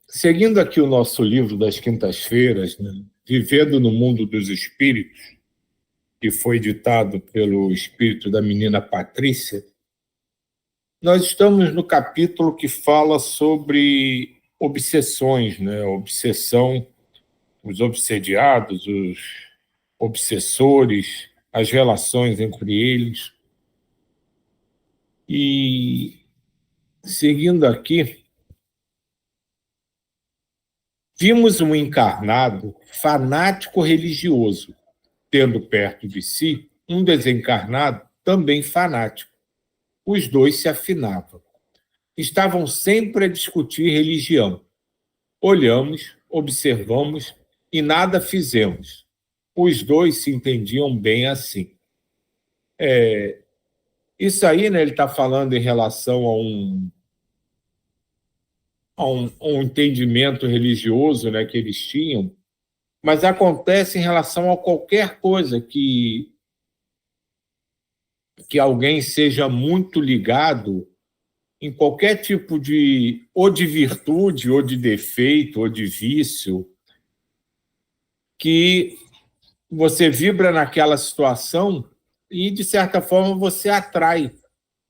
Seguindo aqui o nosso livro das quintas-feiras, né, Vivendo no Mundo dos Espíritos, que foi ditado pelo espírito da menina Patrícia, nós estamos no capítulo que fala sobre obsessões, né? Obsessão, os obsediados, os obsessores, as relações entre eles. E, seguindo aqui, vimos um encarnado fanático religioso, tendo perto de si um desencarnado também fanático. Os dois se afinavam. Estavam sempre a discutir religião. Olhamos, observamos e nada fizemos. Os dois se entendiam bem assim. Isso aí, né, ele está falando em relação a um entendimento religioso, né, que eles tinham, mas acontece em relação a qualquer coisa que alguém seja muito ligado em qualquer tipo ou de virtude, ou de defeito, ou de vício, que você vibra naquela situação e, de certa forma, você atrai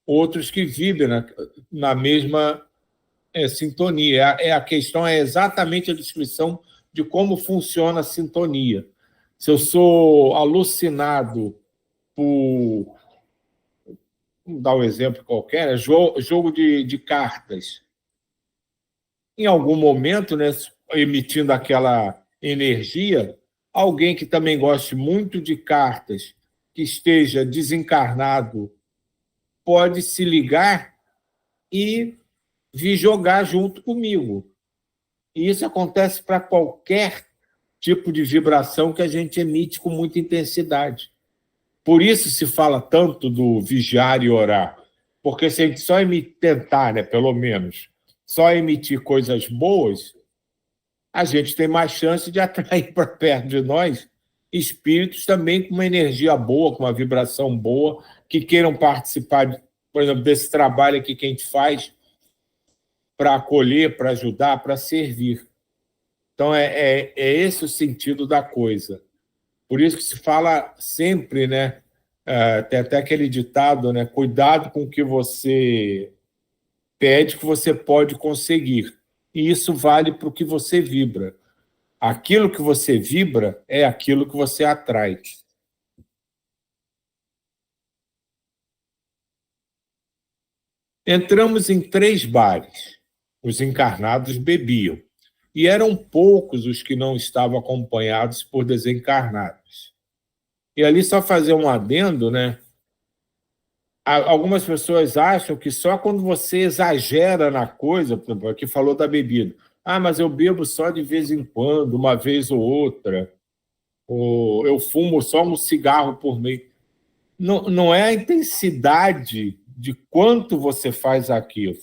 outros que vibram na mesma sintonia. A questão é exatamente a descrição de como funciona a sintonia. Se eu sou alucinado por... Vamos dar um exemplo qualquer, jogo de cartas. Em algum momento, né, emitindo aquela energia, alguém que também goste muito de cartas, que esteja desencarnado, pode se ligar e vir jogar junto comigo. E isso acontece para qualquer tipo de vibração que a gente emite com muita intensidade. Por isso se fala tanto do vigiar e orar, porque se a gente só tentar, né, pelo menos, só emitir coisas boas, a gente tem mais chance de atrair para perto de nós espíritos também com uma energia boa, com uma vibração boa, que queiram participar, por exemplo, desse trabalho aqui que a gente faz para acolher, para ajudar, para servir. Então, é esse o sentido da coisa. Por isso que se fala sempre, né? Tem até aquele ditado, né? Cuidado com o que você pede, que você pode conseguir. E isso vale para o que você vibra. Aquilo que você vibra é aquilo que você atrai. Entramos em 3 bares. Os encarnados bebiam. E eram poucos os que não estavam acompanhados por desencarnados. E ali só fazer um adendo, né? Algumas pessoas acham que só quando você exagera na coisa, por exemplo, aqui falou da bebida. Ah, mas eu bebo só de vez em quando, uma vez ou outra. Ou eu fumo só um cigarro por mês. Não é a intensidade de quanto você faz aquilo.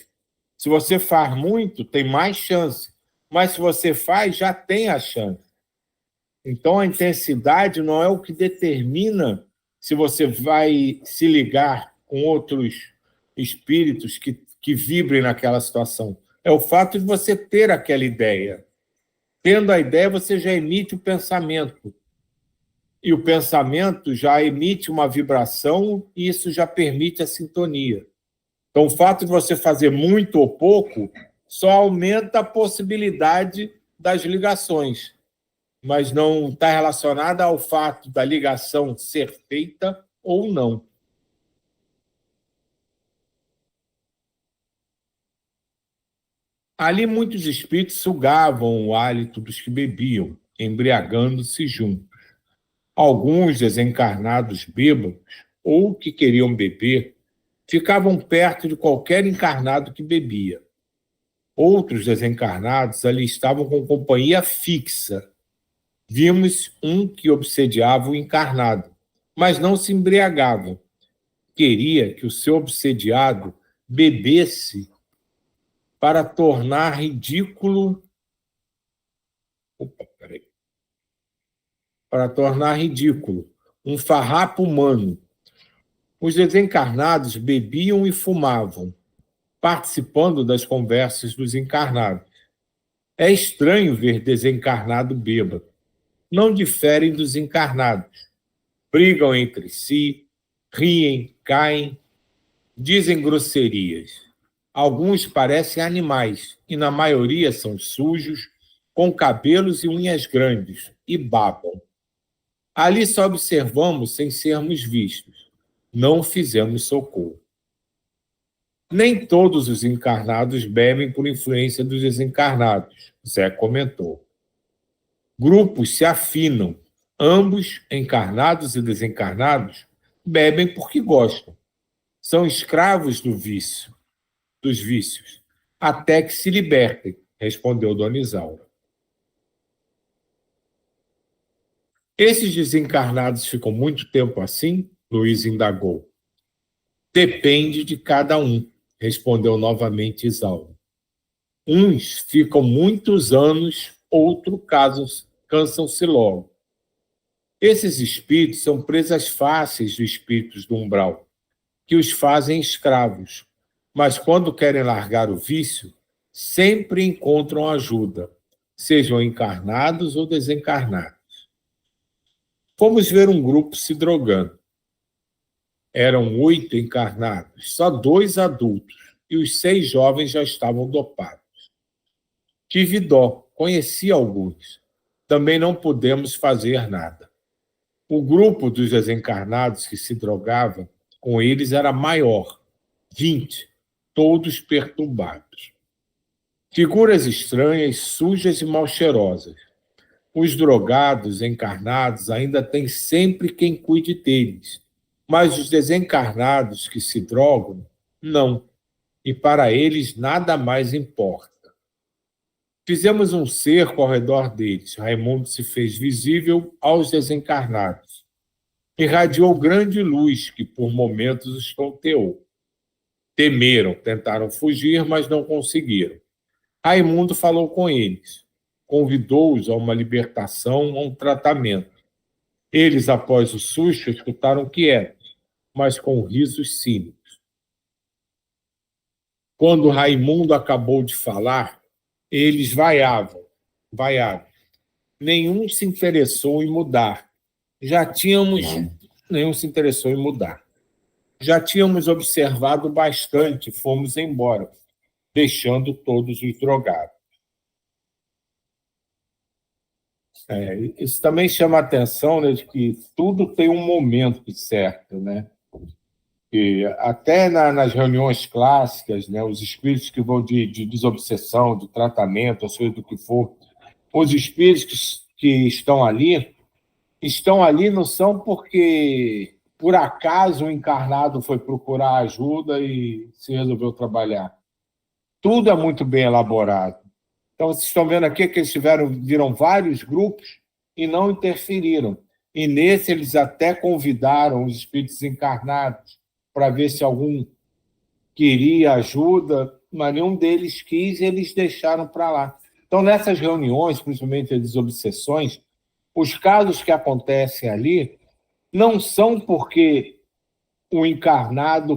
Se você faz muito, tem mais chance. Mas se você faz, já tem a chance. Então, a intensidade não é o que determina se você vai se ligar com outros espíritos que vibrem naquela situação. É o fato de você ter aquela ideia. Tendo a ideia, você já emite o pensamento. E o pensamento já emite uma vibração e isso já permite a sintonia. Então, o fato de você fazer muito ou pouco só aumenta a possibilidade das ligações, mas não está relacionada ao fato da ligação ser feita ou não. Ali, muitos espíritos sugavam o hálito dos que bebiam, embriagando-se juntos. Alguns desencarnados bêbados, ou que queriam beber, ficavam perto de qualquer encarnado que bebia. Outros desencarnados ali estavam com companhia fixa. Vimos um que obsediava o encarnado, mas não se embriagava. Queria que o seu obsediado bebesse para tornar ridículo. Para tornar ridículo um farrapo humano. Os desencarnados bebiam e fumavam, participando das conversas dos encarnados. É estranho ver desencarnado bêbado. Não diferem dos encarnados. Brigam entre si, riem, caem, dizem grosserias. Alguns parecem animais e, na maioria, são sujos, com cabelos e unhas grandes, e babam. Ali só observamos sem sermos vistos. Não fizemos socorro. Nem todos os encarnados bebem por influência dos desencarnados, Zé comentou. Grupos se afinam. Ambos, encarnados e desencarnados, bebem porque gostam. São escravos do vício, dos vícios, até que se libertem, respondeu Dona Isaura. Esses desencarnados ficam muito tempo assim? Luiz indagou. Depende de cada um, respondeu novamente Isaura. Uns ficam muitos anos, outros cansam-se logo. Esses espíritos são presas fáceis dos espíritos do umbral, que os fazem escravos, mas quando querem largar o vício, sempre encontram ajuda, sejam encarnados ou desencarnados. Fomos ver um grupo se drogando. Eram 8 encarnados, só 2 adultos, e os 6 jovens já estavam dopados. Tive dó, conheci alguns. Também não pudemos fazer nada. O grupo dos desencarnados que se drogava com eles era maior, 20, todos perturbados. Figuras estranhas, sujas e mal cheirosas. Os drogados encarnados ainda têm sempre quem cuide deles, mas os desencarnados que se drogam, não. E para eles nada mais importa. Fizemos um cerco ao redor deles. Raimundo se fez visível aos desencarnados. Irradiou grande luz que por momentos os tonteou. Temeram, tentaram fugir, mas não conseguiram. Raimundo falou com eles. Convidou-os a uma libertação, a um tratamento. Eles, após o susto, escutaram quietos, mas com risos cínicos. Quando Raimundo acabou de falar, eles vaiavam. Nenhum se interessou em mudar. Nenhum se interessou em mudar. Já tínhamos observado bastante, fomos embora, deixando todos os drogados. Isso também chama a atenção, né, de que tudo tem um momento certo, né? E até nas reuniões clássicas, né, os espíritos que vão de desobsessão, de tratamento, ou seja, do que for, os espíritos que estão ali não são porque, por acaso, o encarnado foi procurar ajuda e se resolveu trabalhar. Tudo é muito bem elaborado. Então, vocês estão vendo aqui que eles viram vários grupos e não interferiram. E nesse, eles até convidaram os espíritos encarnados para ver se algum queria ajuda, mas nenhum deles quis e eles deixaram para lá. Então, nessas reuniões, principalmente as desobsessões, os casos que acontecem ali não são porque o encarnado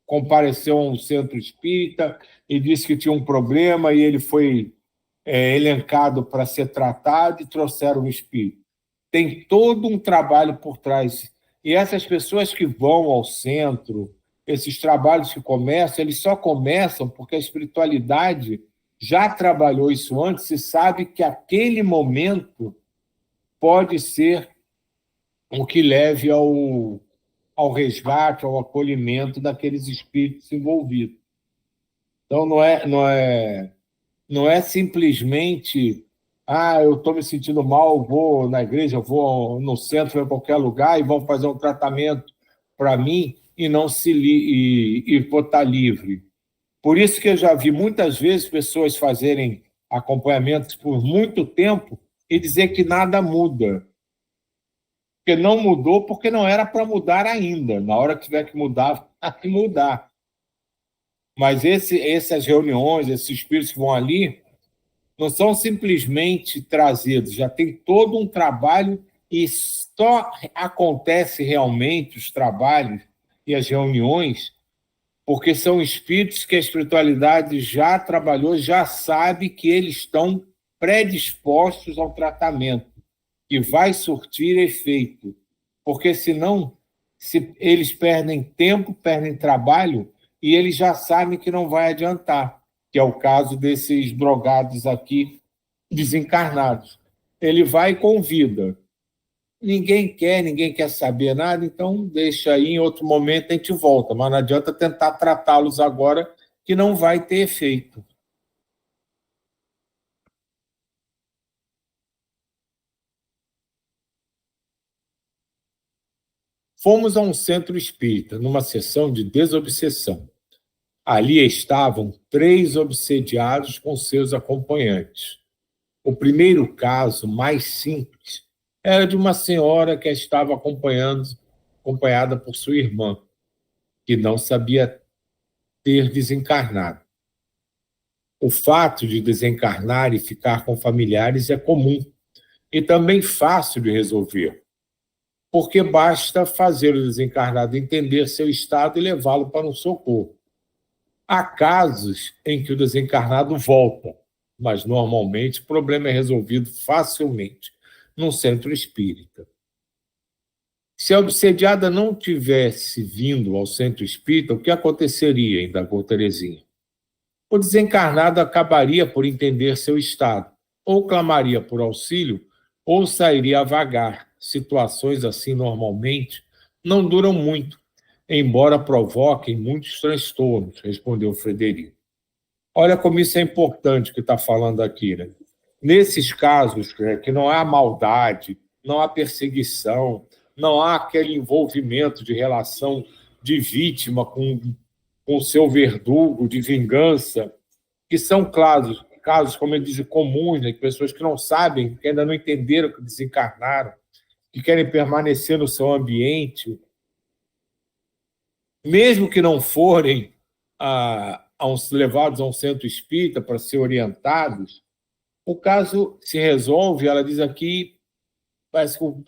compareceu a um centro espírita e disse que tinha um problema e ele foi elencado para ser tratado e trouxeram o espírito. Tem todo um trabalho por trás. E essas pessoas que vão ao centro, esses trabalhos que começam, eles só começam porque a espiritualidade já trabalhou isso antes e sabe que aquele momento pode ser o que leve ao resgate, ao acolhimento daqueles espíritos envolvidos. Então, não é simplesmente eu estou me sentindo mal, vou na igreja, vou no centro, em qualquer lugar, e vão fazer um tratamento para mim e não e vou estar livre. Por isso que eu já vi muitas vezes pessoas fazerem acompanhamentos por muito tempo e dizer que nada muda. Porque não mudou, porque não era para mudar ainda. Na hora que tiver que mudar, vai mudar. Mas essas reuniões, esses espíritos que vão ali, não são simplesmente trazidos, já tem todo um trabalho e só acontece realmente os trabalhos e as reuniões porque são espíritos que a espiritualidade já trabalhou, já sabe que eles estão predispostos ao tratamento, que vai surtir efeito, porque senão se eles perdem tempo, perdem trabalho, e eles já sabem que não vai adiantar, que é o caso desses drogados aqui desencarnados. Ele vai e convida. Ninguém quer saber nada, então deixa aí, em outro momento a gente volta, mas não adianta tentar tratá-los agora, que não vai ter efeito. Fomos a um centro espírita, numa sessão de desobsessão. Ali estavam 3 obsediados com seus acompanhantes. O primeiro caso, mais simples, era de uma senhora que a estava acompanhada por sua irmã, que não sabia ter desencarnado. O fato de desencarnar e ficar com familiares é comum e também fácil de resolver, porque basta fazer o desencarnado entender seu estado e levá-lo para um socorro. Há casos em que o desencarnado volta, mas normalmente o problema é resolvido facilmente num centro espírita. Se a obsediada não tivesse vindo ao centro espírita, o que aconteceria, indagou Terezinha? O desencarnado acabaria por entender seu estado, ou clamaria por auxílio, ou sairia a vagar. Situações assim, normalmente, não duram muito, embora provoquem muitos transtornos, respondeu Frederico. Olha como isso é importante que está falando aqui, né? Nesses casos, que não há maldade, não há perseguição, não há aquele envolvimento de relação de vítima com o seu verdugo, de vingança, que são casos, como ele diz, comuns, né, de pessoas que não sabem, que ainda não entenderam que desencarnaram, que querem permanecer no seu ambiente, mesmo que não forem levados a um centro espírita para ser orientados, o caso se resolve, ela diz aqui, parece com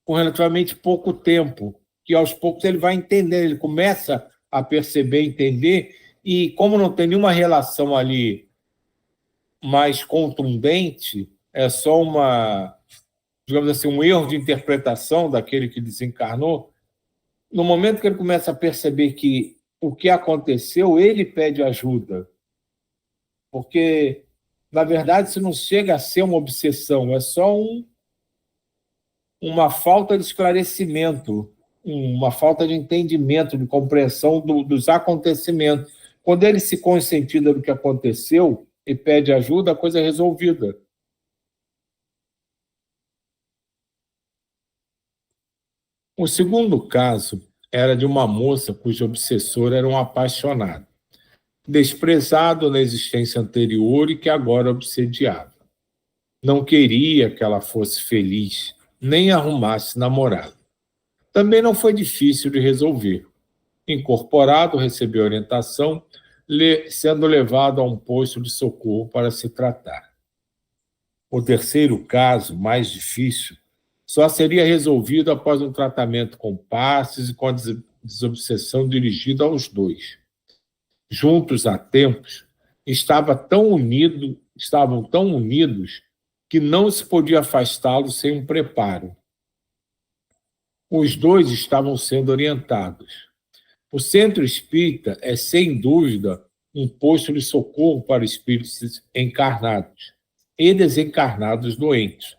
relativamente pouco tempo, que aos poucos ele vai entender, ele começa a perceber, entender, e como não tem nenhuma relação ali mais contundente, é só digamos assim, um erro de interpretação daquele que desencarnou, no momento que ele começa a perceber que o que aconteceu, ele pede ajuda. Porque, na verdade, isso não chega a ser uma obsessão, é só uma falta de esclarecimento, uma falta de entendimento, de compreensão dos acontecimentos. Quando ele se conscientiza do que aconteceu e pede ajuda, a coisa é resolvida. O segundo caso era de uma moça cujo obsessor era um apaixonado, desprezado na existência anterior e que agora obsediava. Não queria que ela fosse feliz, nem arrumasse namorado. Também não foi difícil de resolver. Incorporado, recebeu orientação, sendo levado a um posto de socorro para se tratar. O terceiro caso, mais difícil, só seria resolvido após um tratamento com passes e com a desobsessão dirigida aos dois. Juntos há tempos, estavam tão unidos que não se podia afastá-los sem um preparo. Os dois estavam sendo orientados. O centro espírita é, sem dúvida, um posto de socorro para espíritos encarnados e desencarnados doentes.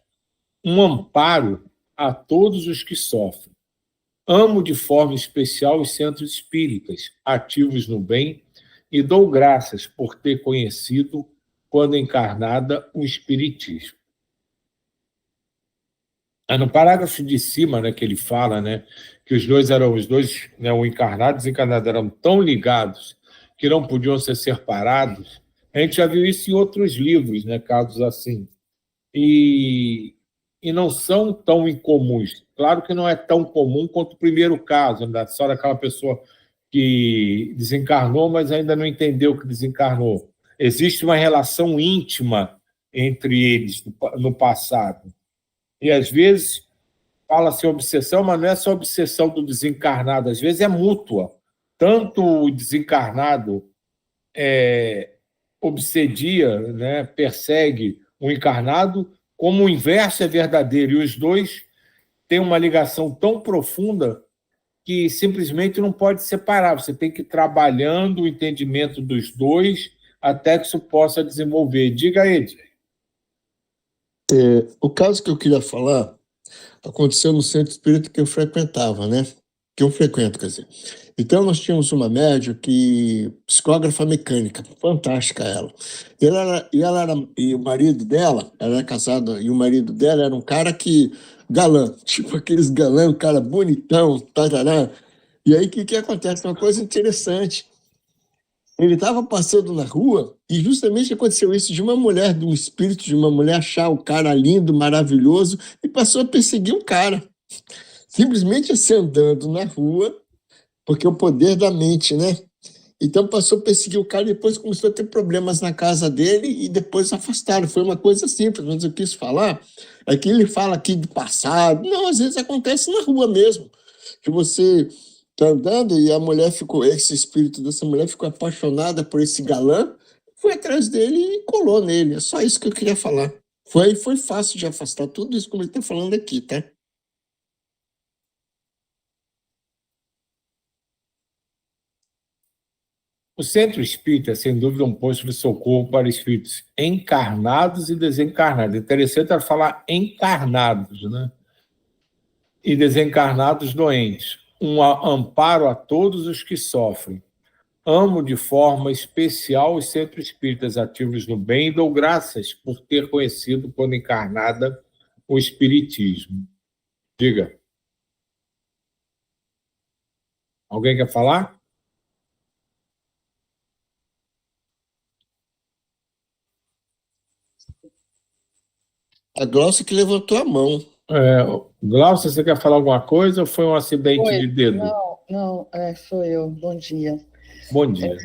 Um amparo a todos os que sofrem. Amo de forma especial os centros espíritas, ativos no bem, e dou graças por ter conhecido, quando encarnada, o Espiritismo. No parágrafo de cima, né, que ele fala, né, que os dois, né, o encarnado e o desencarnado, eram tão ligados que não podiam ser separados. A gente já viu isso em outros livros, né, casos assim. E não são tão incomuns. Claro que não é tão comum quanto o primeiro caso, né, só daquela pessoa que desencarnou, mas ainda não entendeu que desencarnou. Existe uma relação íntima entre eles no passado. E, às vezes, fala-se obsessão, mas não é só obsessão do desencarnado, às vezes é mútua. Tanto o desencarnado obsedia, né, persegue o encarnado, como o inverso é verdadeiro, e os dois têm uma ligação tão profunda que simplesmente não pode separar. Você tem que ir trabalhando o entendimento dos dois até que isso possa desenvolver. Diga, Ed. O caso que eu queria falar aconteceu no centro espírita que eu frequentava, né? Que eu frequento, quer dizer. Então, nós tínhamos uma médium que, psicógrafa mecânica, fantástica ela. E o marido dela, ela era casada, e o marido dela era um cara que, galã, tipo aqueles galã, um cara bonitão, tarará. E aí, o que acontece? Uma coisa interessante. Ele estava passando na rua e justamente aconteceu isso de uma mulher, de um espírito de uma mulher achar o cara lindo, maravilhoso e passou a perseguir o cara. Simplesmente assim andando na rua, porque é o poder da mente, né? Então passou a perseguir o cara e depois começou a ter problemas na casa dele e depois afastaram. Foi uma coisa simples, mas eu quis falar é que ele fala aqui do passado. Não, às vezes acontece na rua mesmo. Que você tá andando e a mulher ficou, esse espírito dessa mulher ficou apaixonada por esse galã, foi atrás dele e colou nele. É só isso que eu queria falar. Foi fácil de afastar tudo isso como ele está falando aqui, tá? O centro espírita é, sem dúvida, um posto de socorro para espíritos encarnados e desencarnados. Interessante é falar encarnados, né? E desencarnados doentes. Um amparo a todos os que sofrem. Amo de forma especial os centros espíritas ativos no bem e dou graças por ter conhecido, quando encarnada, o espiritismo. Diga. Alguém quer falar? A Glaucia que levantou a mão. Glaucia, você quer falar alguma coisa ou foi um acidente Oi, de dedo? não, sou eu. Bom dia. Bom dia.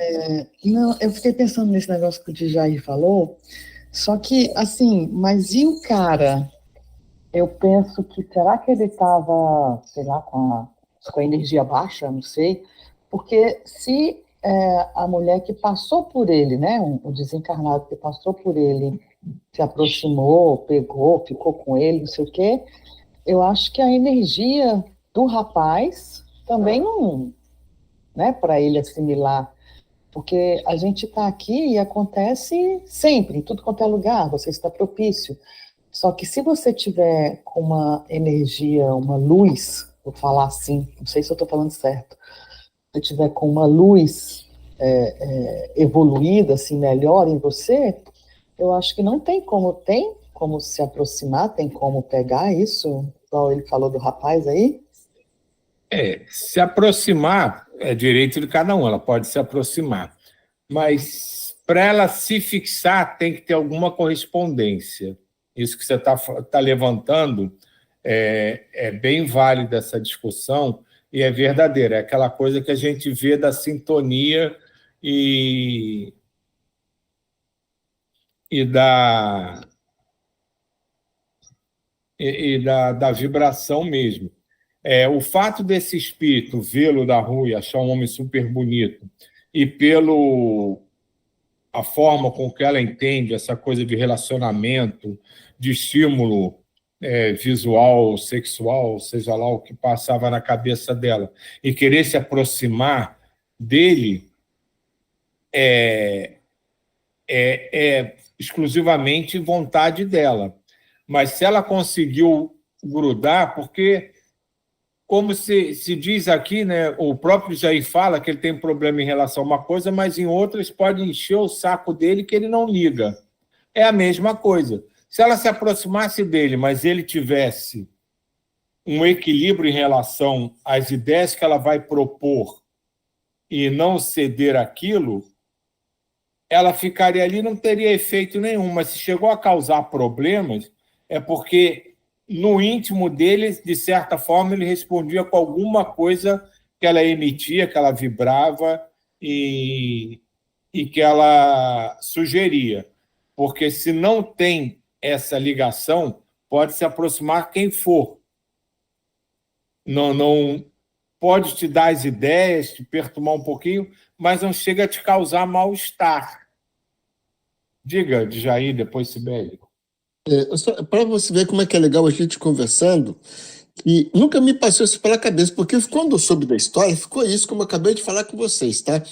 Não, eu fiquei pensando nesse negócio que o Djair falou, só que, assim, mas e o cara? Eu penso que, será que ele estava, sei lá, com a energia baixa? Não sei. Porque se a mulher que passou por ele, né, o desencarnado que passou por ele, se aproximou, pegou, ficou com ele, não sei o quê, eu acho que a energia do rapaz também não, né, para ele assimilar, porque a gente está aqui e acontece sempre, em tudo quanto é lugar, você está propício. Só que se você tiver com uma energia, uma luz, vou falar assim, não sei se eu estou falando certo, se você tiver com uma luz evoluída, assim, melhor em você, eu acho que não tem como se aproximar, tem como pegar isso, igual ele falou do rapaz aí. Se aproximar é direito de cada um, ela pode se aproximar. Mas para ela se fixar, tem que ter alguma correspondência. Isso que você tá levantando é bem válido, essa discussão, e é verdadeira. É aquela coisa que a gente vê da sintonia e da vibração mesmo. O fato desse espírito vê-lo da rua e achar um homem super bonito, e pelo a forma com que ela entende essa coisa de relacionamento, de estímulo visual, sexual, seja lá o que passava na cabeça dela, e querer se aproximar dele, é exclusivamente vontade dela. Mas se ela conseguiu grudar, porque, como se diz aqui, né, o próprio Jair fala que ele tem problema em relação a uma coisa, mas em outras pode encher o saco dele que ele não liga. É a mesma coisa. Se ela se aproximasse dele, mas ele tivesse um equilíbrio em relação às ideias que ela vai propor e não ceder aquilo, ela ficaria ali e não teria efeito nenhum. Mas se chegou a causar problemas, é porque no íntimo dele, de certa forma, ele respondia com alguma coisa que ela emitia, que ela vibrava e que ela sugeria. Porque se não tem essa ligação, pode se aproximar quem for. Não pode te dar as ideias, te perturbar um pouquinho, mas não chega a te causar mal-estar. Diga, Djair, depois Sibeli. Para você ver como é que é legal a gente conversando, e nunca me passou isso pela cabeça, porque quando eu soube da história, ficou isso, como eu acabei de falar com vocês, tá?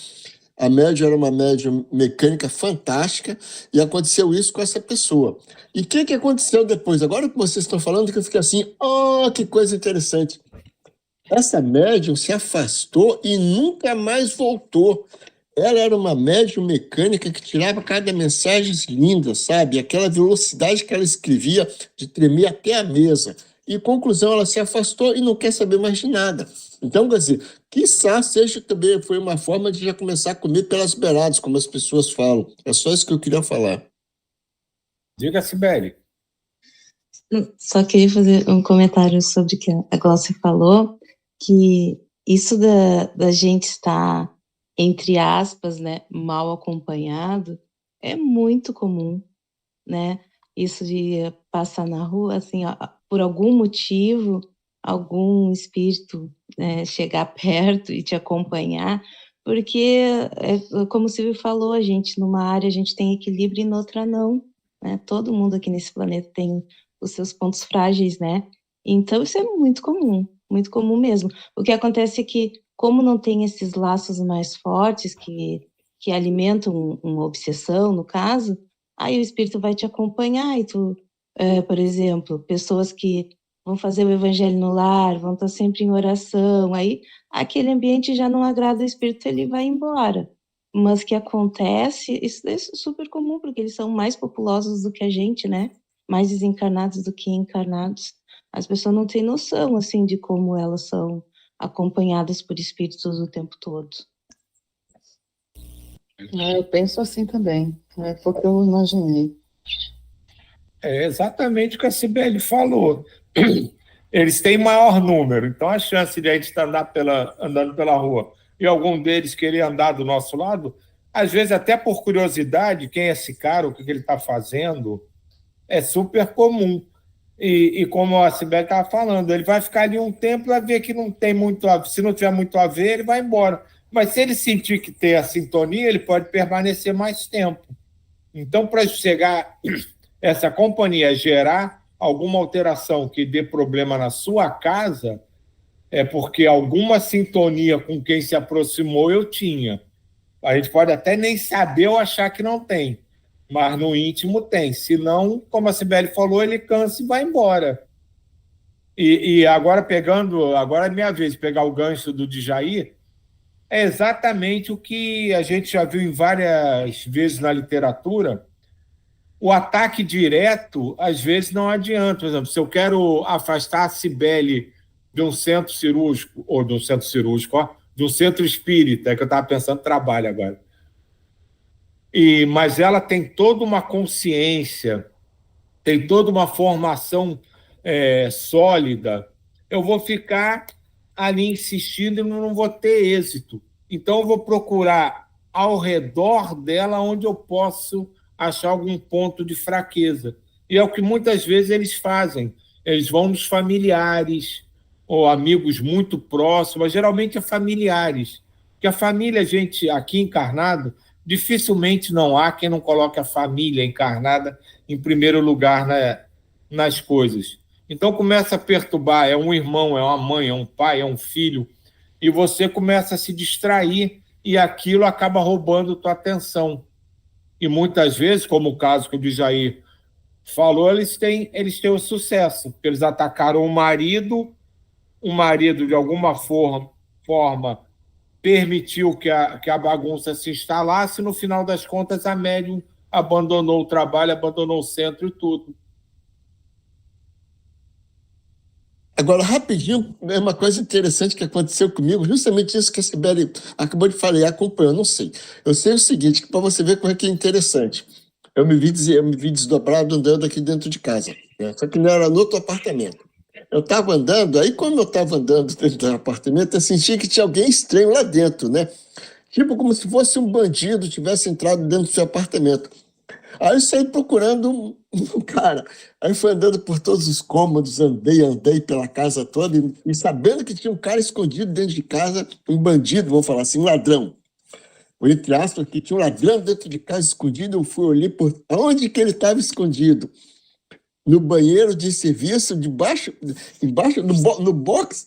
A médium era uma médium mecânica fantástica e aconteceu isso com essa pessoa. E o que aconteceu depois? Agora que vocês estão falando, que eu fiquei assim, oh, que coisa interessante. Essa médium se afastou e nunca mais voltou. Ela era uma médium mecânica que tirava cada mensagem linda, sabe? Aquela velocidade que ela escrevia de tremer até a mesa. E, conclusão, ela se afastou e não quer saber mais de nada. Então, quer dizer, quiçá seja também foi uma forma de já começar a comer pelas beiradas, como as pessoas falam. É só isso que eu queria falar. Diga, Sibeli. Só queria fazer um comentário sobre o que a Glaucia falou, que isso da gente estar, entre aspas, né, mal acompanhado, é muito comum, né? Isso de passar na rua, assim, ó, por algum motivo, algum espírito, né, chegar perto e te acompanhar, porque, como o Silvio falou, a gente, numa área a gente tem equilíbrio e noutra não, né? Todo mundo aqui nesse planeta tem os seus pontos frágeis, né? Então, isso é muito comum mesmo. O que acontece é que, como não tem esses laços mais fortes que alimentam uma obsessão, no caso, aí o espírito vai te acompanhar e tu, por exemplo, pessoas que vão fazer o evangelho no lar, vão estar sempre em oração, aí aquele ambiente já não agrada o espírito, ele vai embora. Mas que acontece, isso é super comum, porque eles são mais populosos do que a gente, né? Mais desencarnados do que encarnados. As pessoas não têm noção, assim, de como elas são acompanhadas por espíritos o tempo todo. Eu penso assim também. Foi o que eu imaginei. É exatamente o que a Sibeli falou. Eles têm maior número, então a chance de a gente estar andando pela rua e algum deles querer andar do nosso lado, às vezes até por curiosidade, quem é esse cara, o que ele está fazendo, é super comum. E como a Sibeli estava falando, ele vai ficar ali um tempo, vai ver que não tem muito a ver, se não tiver muito a ver, ele vai embora. Mas se ele sentir que tem a sintonia, ele pode permanecer mais tempo. Então, para chegar essa companhia gerar alguma alteração que dê problema na sua casa, é porque alguma sintonia com quem se aproximou eu tinha. A gente pode até nem saber ou achar que não tem, mas no íntimo tem. Se não, como a Sibeli falou, ele cansa e vai embora. E agora agora é minha vez de pegar o gancho do Djaí, é exatamente o que a gente já viu em várias vezes na literatura. O ataque direto, às vezes, não adianta. Por exemplo, se eu quero afastar a Cibele de um centro cirúrgico, ou de um centro cirúrgico, de um centro espírita, que eu estava pensando, trabalho agora. Mas ela tem toda uma consciência, tem toda uma formação sólida. Eu vou ficar ali insistindo e não vou ter êxito. Então, eu vou procurar ao redor dela onde eu posso achar algum ponto de fraqueza. E é o que muitas vezes eles fazem. Eles vão nos familiares ou amigos muito próximos, mas geralmente é familiares. Porque a família, a gente aqui encarnado, dificilmente não há quem não coloque a família encarnada em primeiro lugar nas coisas. Então começa a perturbar, é um irmão, é uma mãe, é um pai, é um filho, e você começa a se distrair e aquilo acaba roubando tua atenção. E muitas vezes, como o caso que o Djaí falou, eles têm o sucesso, porque eles atacaram o marido de alguma forma permitiu que a bagunça se instalasse, e no final das contas a médium abandonou o trabalho, abandonou o centro e tudo. Agora, rapidinho, é uma coisa interessante que aconteceu comigo, justamente isso que a Sibeli acabou de falar e acompanhou, não sei. Eu sei o seguinte, para você ver como é que é interessante. Eu me vi desdobrado andando aqui dentro de casa, né? Só que não era no outro apartamento. Eu estava andando, aí quando eu estava andando dentro do apartamento, eu senti que tinha alguém estranho lá dentro, né? Tipo como se fosse um bandido tivesse entrado dentro do seu apartamento. Aí eu saí procurando um cara. Aí fui andando por todos os cômodos, andei pela casa toda e sabendo que tinha um cara escondido dentro de casa, um bandido, vamos falar assim, um ladrão. Ou entre aspas, que tinha um ladrão dentro de casa escondido, eu fui olhar por onde que ele estava escondido. no banheiro de serviço, embaixo no box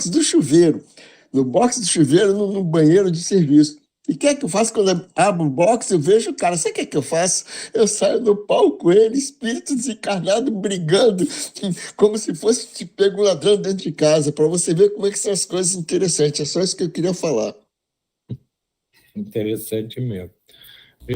do chuveiro. No box do chuveiro, no banheiro de serviço. E o que é que eu faço quando eu abro o box? Eu vejo o cara. Sabe o que é que eu faço? Eu saio no palco com ele, espírito desencarnado, brigando, como se fosse te pego um ladrão dentro de casa, para você ver como é que são as coisas interessantes. É só isso que eu queria falar. Interessante mesmo.